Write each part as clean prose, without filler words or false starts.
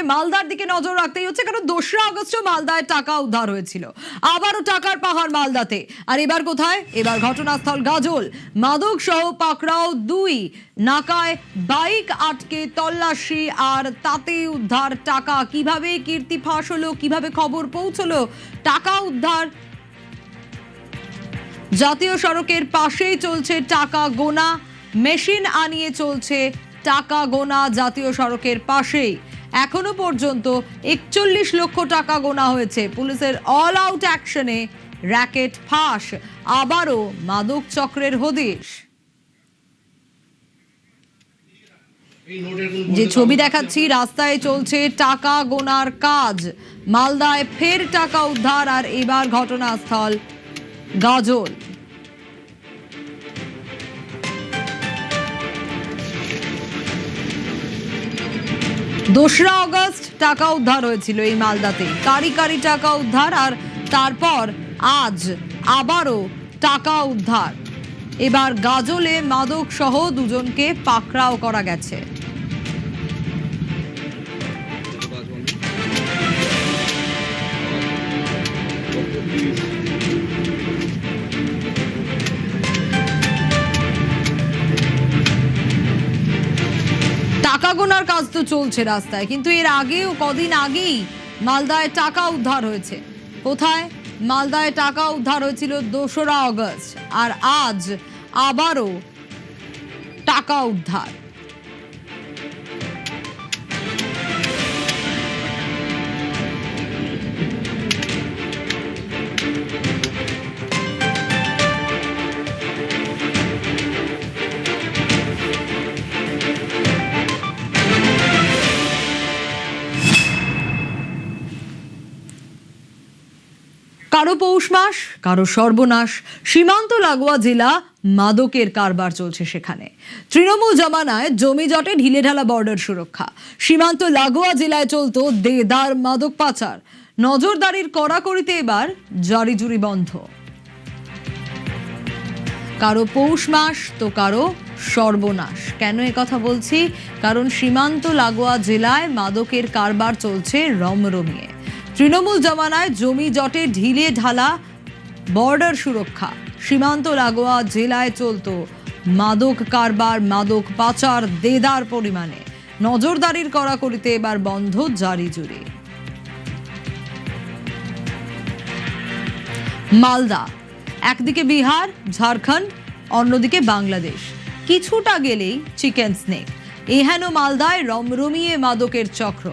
মালদার দিকে নজর রাখতেই হচ্ছে, কারণ 2রা আগস্ট মালদায় টাকা উদ্ধার হয়েছিল, আবারও টাকার পাহাড় মালদাতে। আর এবার কোথায়? এবার ঘটনাস্থল গাজল। মাদক সহ পাকড়াও 2, নাকায় বাইক আটকে তল্লাশি, আর তাতে উদ্ধার টাকা। কিভাবে কীর্তি ফাঁস হলো, কিভাবে খবর পৌঁছলো টাকা উদ্ধার? জাতীয় সড়কের পাশেই চলছে টাকা গোনা, মেশিন আনিয়ে চলছে টাকা গোনা জাতীয় সড়কের পাশেই। এখনো পর্যন্ত 41 লক্ষ টাকা গোনা হয়েছে। পুলিশের অল আউট অ্যাকশনে র্যাকেট ফাঁস, আবারও মাদক চক্রের হদিশ। যে ছবি দেখাচ্ছি, রাস্তায় চলছে টাকা গোনার কাজ। মালদায় ফের টাকা উদ্ধার, আর এবার ঘটনাস্থল গাজল। দোসরা আগস্ট টাকা উদ্ধার হয়েছিল এই মালদাতে, কারি কারি টাকা উদ্ধার, আর তারপর আজ আবারও টাকা উদ্ধার। এবার গাজলে মাদক সহ 2জনকে পাকড়াও করা গেছে। টাকা গোনার কাজ তো চলছে রাস্তায়, কিন্তু এর আগেও কদিন আগেই মালদায় টাকা উদ্ধার হয়েছে। কোথায়? মালদায় টাকা উদ্ধার হয়েছিল 2রা আগস্ট, আর আজ আবারও টাকা উদ্ধার। কারো পৌষ মাস, কারো সর্বনাশ। সীমান্ত লাগোয়া জেলা, মাদকের কারবার চলছে সেখানে। তৃণমূল জমানায় জমি জটে ঢিলেঢালা বর্ডার সুরক্ষা। সীমান্ত লাগোয়া জেলায় চলতো দেদার মাদক পাচার। নজরদারির কড়াকড়িতে এবার জারি জুরি বন্ধ। কারো পৌষ মাস তো কারো সর্বনাশ। কেন কথা বলছি? কারণ সীমান্ত লাগোয়া জেলায় মাদকের কারবার চলছে রমরমিয়ে। তৃণমূল জমানায় জমি জটে ঢিলে ঢালা বর্ডার সুরক্ষা। সীমান্ত লাগোয়া জেলায় চলতো মাদক কারবার, মাদক পাচার দেদার পরিমাণে। নজরদারির কড়াকড়িতে এবার বন্ধ জারি জুরি। মালদা, একদিকে বিহার, ঝাড়খণ্ড, অন্যদিকে বাংলাদেশ। কিছুটা গেলেই চিকেন স্নেক। এহেন মালদায় রমরমিয়ে মাদকের চক্র,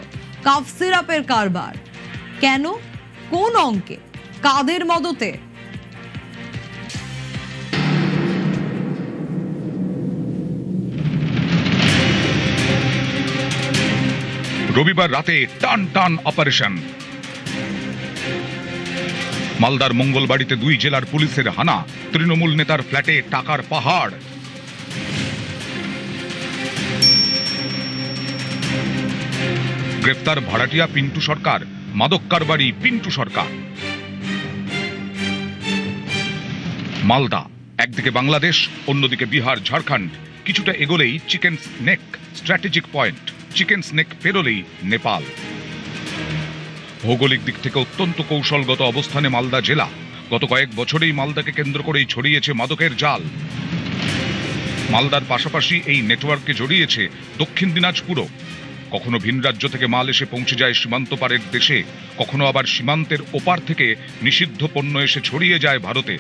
কাফ সিরাপের কারবার। কেন? কোন অঙ্কে? কাদের মদতে? রবিবার রাতে টান টান অপারেশন। মালদার মঙ্গলবাড়িতে 2 জেলার পুলিশের হানা। তৃণমূল নেতার ফ্ল্যাটে টাকার পাহাড়। গ্রেফতার ভাড়াটিয়া পিন্টু সরকার, মাদক কারবারি পিন্টু সরকার। মালদা, একদিকে বাংলাদেশ, অন্যদিকে বিহার, ঝাড়খণ্ড। কিছুটা এগোলেই chicken snake strategic point. Chicken snake পেরোলেই নেপাল। ভৌগোলিক দিক থেকে অত্যন্ত কৌশলগত অবস্থানে মালদা জেলা। গত কয়েক বছরেই মালদাকে কেন্দ্র করেই ছড়িয়েছে মাদকের জাল। মালদার পাশাপাশি এই নেটওয়ার্কে জড়িয়েছে দক্ষিণ দিনাজপুরও। কখনো ভিন রাজ্য থেকে মাল এসে পৌঁছে যায় সীমান্ত পারের দেশে, কখনো আবার সীমান্তের ওপার থেকে নিষিদ্ধ পণ্য এসে ছড়িয়ে যায় ভারতে।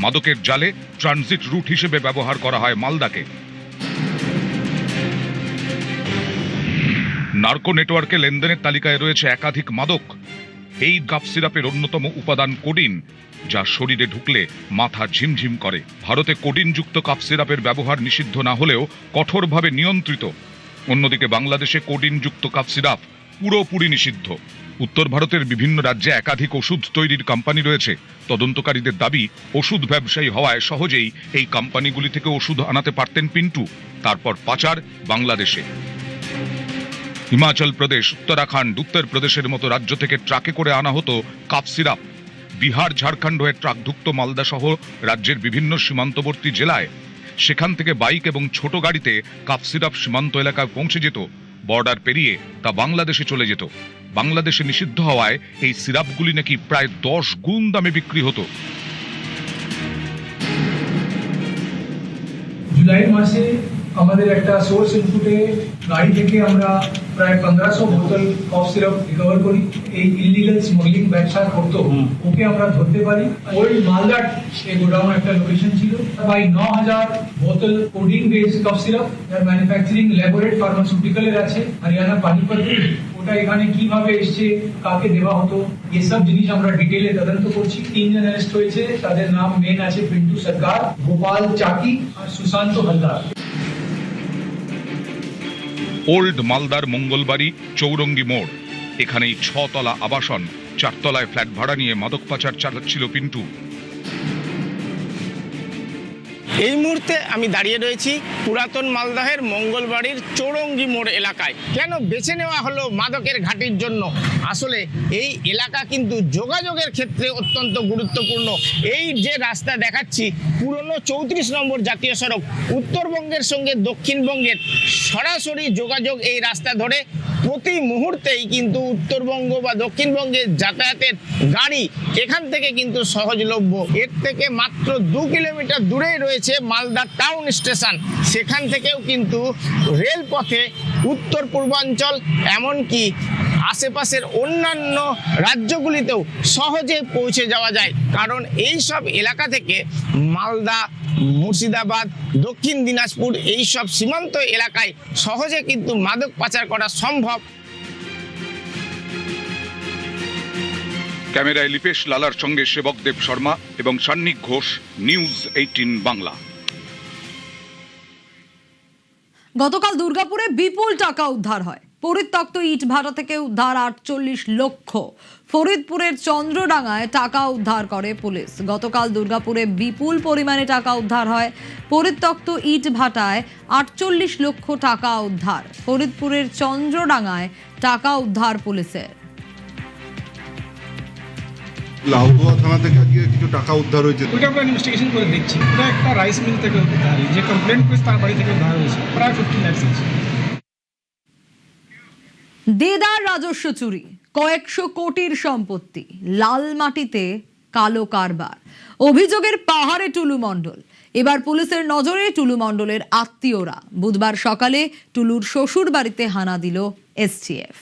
মাদকের জালে ট্রানজিট রুট হিসেবে ব্যবহার করা হয় মালদাকে। নার্কো নেটওয়ার্কে লেনদেনের তালিকায় রয়েছে একাধিক মাদক। এই কাফ সিরাপের অন্যতম উপাদান কোডিন, যা শরীরে ঢুকলে মাথা ঝিমঝিম করে। ভারতে কোডিনযুক্ত কাফ সিরাপের ব্যবহার নিষিদ্ধ না হলেও কঠোরভাবে নিয়ন্ত্রিত। অন্যদিকে বাংলাদেশে কোডিনযুক্ত কাফ সিরাপ পুরোপুরি নিষিদ্ধ। উত্তর ভারতের বিভিন্ন রাজ্যে একাধিক ওষুধ তৈরির কোম্পানি রয়েছে। তদন্তকারীদের দাবি, ওষুধ ব্যবসায়ী হওয়ায় সহজেই এই কোম্পানিগুলি থেকে ওষুধ আনাতে পারতেন পিন্টু। তারপর পাচার বাংলাদেশে। হিমাচল প্রদেশ, উত্তরাখণ্ড, উত্তরপ্রদেশের মতো রাজ্য থেকে ট্রাকে করে আনা হতো কাফ সিরাপ। বিহার, ঝাড়খণ্ড হয়ে ট্রাক ঢুকত মালদা সহ রাজ্যের বিভিন্ন সীমান্তবর্তী জেলায়। সেখান থেকে বাইক এবং ছোট গাড়িতে কাফ সিরাপ সীমান্ত এলাকায় পৌঁছে যেত। বর্ডার পেরিয়ে তা বাংলাদেশে চলে যেত। বাংলাদেশে নিষিদ্ধ হওয়ায় এই সিরাপগুলি নাকি প্রায় 10 গুণ দামে বিক্রি হতো। জুলাই মাসে আমাদের একটা সোর্স ইনপুটে গাড়ি থেকে আমরা প্রায় 1500 বোতল কফ সিরাপ রিকভার করি। এই ইলিগাল স্মাগলিং ব্যবসা করতো, ওকে আমরা ধরতে পারি। ওল্ড মালদার এই গোডাউন একটা লোকেশন ছিল, প্রায় 9000 বোতল কোডিং বেসড কফ সিরাপ যার ম্যানুফ্যাকচারিং ল্যাবরেট ফার্মাসিউটিক্যালের আছে হরিয়ানা পানিপথে। ওটা এখানে কিভাবে এসছে, কাকে দেওয়া হতো, এসব জিনিস আমরা ডিটেইলে তদন্ত করছি। 3 জন অ্যারেস্ট হয়েছে, তাদের নাম মেন আছে পিন্টু সরকার, গোপাল চাকি আর সুশান্ত হালদার। ওল্ড মালদার মঙ্গলবাড়ি চৌরঙ্গি মোড়, এখানেই 6 তলা আবাসন, 4 তলায় ফ্ল্যাট ভাড়া নিয়ে মাদক পাচার চালাচ্ছিল পিন্টু। এই মুহূর্তে আমি দাঁড়িয়ে রয়েছি পুরাতন মালদহের মঙ্গলবাড়ির চৌরঙ্গি মোড় এলাকায়। কেন বেছে নেওয়া হলো মাদকের ঘাঁটির জন্য? আসলে এই এলাকা কিন্তু যোগাযোগের ক্ষেত্রে অত্যন্ত গুরুত্বপূর্ণ। এই যে রাস্তা দেখাচ্ছি পুরনো 34 নম্বর জাতীয় সড়ক, উত্তরবঙ্গের সঙ্গে দক্ষিণবঙ্গের সরাসরি যোগাযোগ এই রাস্তা ধরে। প্রতি মুহূর্তেই কিন্তু উত্তরবঙ্গ বা দক্ষিণবঙ্গের যাতায়াতের গাড়ি এখান থেকে কিন্তু সহজলভ্য। এর থেকে মাত্র 2 কিলোমিটার দূরেই রয়েছে মালদা টাউন স্টেশন। সেখান থেকেও কিন্তু রেলপথে উত্তর পূর্বাঞ্চল এমনকি আশেপাশের অন্যান্য রাজ্যগুলিতেও সহজে পৌঁছে যাওয়া যায়। কারণ এই সব এলাকা থেকে মালদা, মুর্শিদাবাদ, দক্ষিণ দিনাজপুর এই সব সীমান্ত এলাকায় সহজে কিন্তু মাদক পাচার করা সম্ভব। ক্যামেরায় লিপেশ লালার সঙ্গে সেবক দেব শর্মা এবং সান্নিক ঘোষ, নিউজ 18 বাংলা। গতকাল দুর্গাপুরে বিপুল টাকা উদ্ধার হয়। পরিত্যক্ত ইট ভাটা থেকে উদ্ধার 48 লক্ষ। ফরিদপুরের চন্দ্রডাঙ্গায় টাকা উদ্ধার করে পুলিশ। গতকাল দুর্গাপুরে বিপুল পরিমাণে টাকা উদ্ধার হয়। পরিত্যক্ত ইট ভাটায় 48 লক্ষ টাকা উদ্ধার। ফরিদপুরের চন্দ্রডাঙ্গায় টাকা উদ্ধার পুলিশের। লাউদোয়া থানা থেকে আজকে কিছু টাকা উদ্ধার হয়েছে। ওইটা আমরা ইনভেস্টিগেশন করে দেখছি। ওটা একটা রাইস মিল থেকে উদ্ধার, যে কমপ্লেন করেছে তার বাড়ি থেকে উদ্ধার হয়েছে প্রায় 50 লাখ আছে। দেদার রাজস্ব চুরি, কয়েকশো কোটির সম্পত্তি, লাল মাটিতে কালো কারবার, অভিযোগের পাহাড়ে টুলু মণ্ডল। এবার পুলিশের নজরে টুলু মণ্ডলের আত্মীয়রা। বুধবার সকালে টুলুর শ্বশুর বাড়িতে হানা দিল এসটিএফ।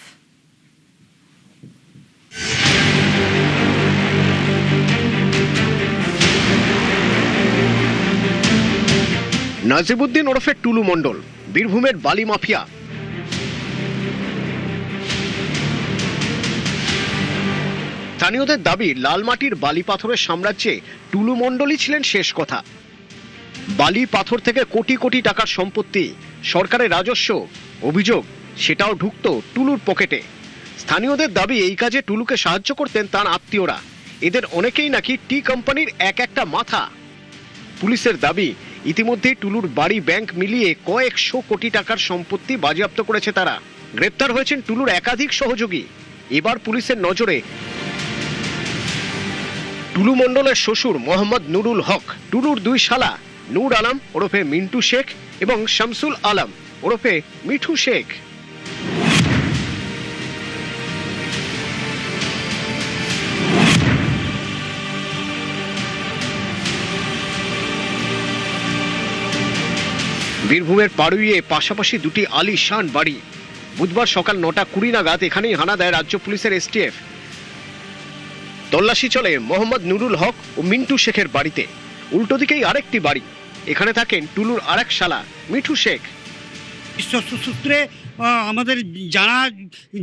নাজিবউদ্দিন ওরফে টুলু মণ্ডল বীরভূমের বালি মাফিয়া। স্থানীয়দের দাবি লালমাটির বালি পাথরের সাম্রাজ্যে টুলু মণ্ডলই ছিলেন শেষ কথা। বালি পাথর থেকে কোটি কোটি টাকার সম্পত্তি, সরকারের রাজস্ব, অভিযোগ সেটাও ঢুকত টুলুর পকেটে। স্থানীয়দের দাবি এই কাজে টুলুকে সাহায্য করতেন তার আত্মীয়রা। এদের অনেকেই নাকি টি কোম্পানির এক একটা মাথা। পুলিশের দাবি ইতিমধ্যেই টুলুর বাড়ি, ব্যাংক মিলিয়ে কয়েকশো কোটি টাকার সম্পত্তি বাজেয়াপ্ত করেছে তারা। গ্রেপ্তার হয়েছেন টুলুর একাধিক সহযোগী। এবার পুলিশের নজরে টুলু মণ্ডলের শ্বশুর মোহাম্মদ নুরুল হক, টুলুর 2 শালা নূর আলম ওরফে মিন্টু শেখ এবং শামসুল আলম ওরফে মিঠু শেখ। বীরভূমের পাড়ুইয়ে পাশাপাশি 2টি আলিশান বাড়ি। বুধবার সকাল 9:20 নাগাদ এখানেই হানা দেয় রাজ্য পুলিশের এসটিএফ। তল্লাশি চলে মোহাম্মদ নুরুল হক ও মিন্টু শেখের বাড়িতে। উল্টো দিকেই আরেকটি বাড়ি, এখানে থাকেন টুলুর আরেক শালা মিঠু শেখ। সূত্রে আমাদের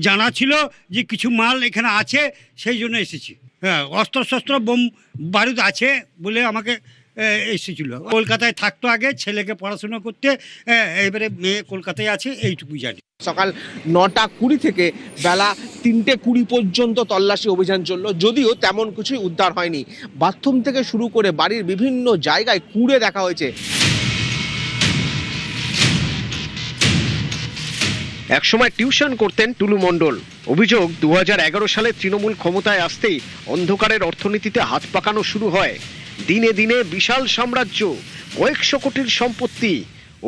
জানা ছিল যে কিছু মাল এখানে আছে, সেই জন্য এসেছি। হ্যাঁ, অস্ত্র বোম বারুদ আছে বলে আমাকে এসেছিল। কলকাতায় থাকতো আগে, ছেলেকে পড়াশোনা করতে, এবারে মেয়ে কলকাতায় আছে, এইটুকুই জানি। সকাল 9:20 থেকে বেলা 3:20 পর্যন্ত তল্লাশি অভিযান চলল, যদিও তেমন কিছুই উদ্ধার হয়নি। বাথরুম থেকে শুরু করে বাড়ির বিভিন্ন জায়গায় কুড়ে দেখা হয়েছে। একসময় টিউশন করতেন টুলু মণ্ডল। অভিযোগ 2011 সালে তৃণমূল ক্ষমতায় আসতেই অন্ধকারের অর্থনীতিতে হাত পাকানো শুরু হয়। দিনে দিনে বিশাল সাম্রাজ্য, কয়েকশো কোটির সম্পত্তি।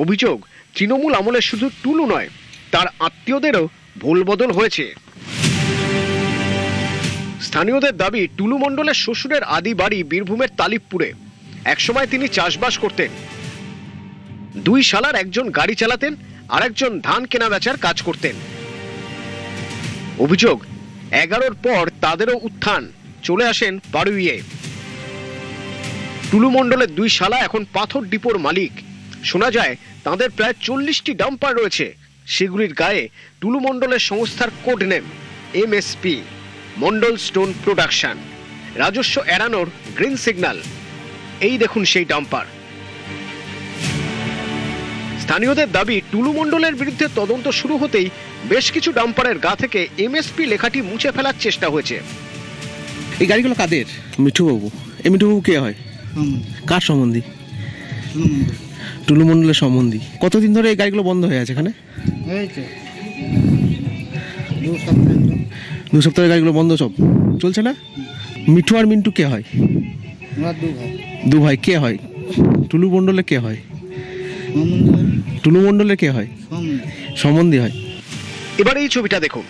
অভিযোগ তৃণমূল আমলে শুধু টুলু নয়, তার আত্মীয়দেরও ভুলবদল হয়েছে। স্থানীয়দের দাবি, টুলু মণ্ডলের শ্বশুরের আদি বাড়ি বীরভূমের তালিবপুরে। একসময় তিনি চাষবাস করতেন। দুই শালার একজন গাড়ি চালাতেন, আর একজন ধান কেনা বেচার কাজ করতেন। অভিযোগ, 11-র পর তাদেরও উত্থান, চলে আসেন বারুইয়ে। টুলু মণ্ডলের দুই শালা এখন পাথর ডিপোর মালিক। শোনা যায় তাদের প্রায় 40টি ডাম্পার রয়েছে। সেগুলির গায়ে টুলু মণ্ডলের সংস্থার কোড নেম এমএসপি, মণ্ডল স্টোন প্রোডাকশন। রাজস্ব এড়ানোর গ্রিন সিগন্যাল। এই দেখুন সেই ডাম্পার। স্থানীয়দের দাবি, টুলু মণ্ডলের বিরুদ্ধে তদন্ত শুরু হতেই বেশ কিছু ডাম্পারের গা থেকে এমএসপি লেখাটি মুছে ফেলার চেষ্টা হয়েছে। এই গাড়িগুলো কাদের? মিঠুবাবু। এই মিঠুবাবু কে হয়? কার সম্বন্ধী? টুলু মণ্ডলের সম্বন্ধী। কতদিন ধরে এই গাড়িগুলো বন্ধ হয়ে আছে এখানে? 2 সপ্তাহের গাড়িগুলো বন্ধ, সব চলছে না। মিঠু আর মিন্টু কে হয়? দু ভাই। কে হয়? টুলু মণ্ডলে কে হয়? টুলু মণ্ডলে কে হয়? সম্বন্ধী হয়। এবার এই ছবিটা দেখুন।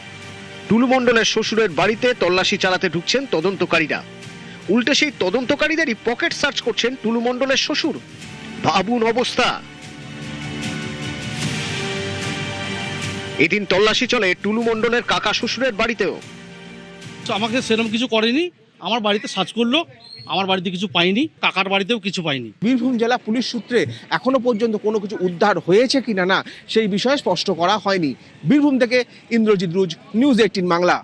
টুলু মণ্ডলের শ্বশুরের বাড়িতে তল্লাশি চালাতে ঢুকছেন তদন্তকারীরা। উল্টে সেই তদন্তকারীদেরই পকেট সার্চ করছেন টুলু মণ্ডলের শ্বশুর। ভাবুন অবস্থা। এদিন তল্লাশি চলে টুলু মণ্ডলের কাকা শ্বশুরের বাড়িতেও। আমাকে সেরকম কিছু করেনি, আমার বাড়িতে সার্চ করলো, আমার বাড়িতে কিছু পাইনি, কাকার বাড়িতেও কিছু পাইনি। বীরভূম জেলা পুলিশ সূত্রে এখনো পর্যন্ত কোনো কিছু উদ্ধার হয়েছে কিনা না সেই বিষয়ে স্পষ্ট করা হয়নি। বীরভূম থেকে ইন্দ্রজিৎ রুজ, নিউজ 18 বাংলা।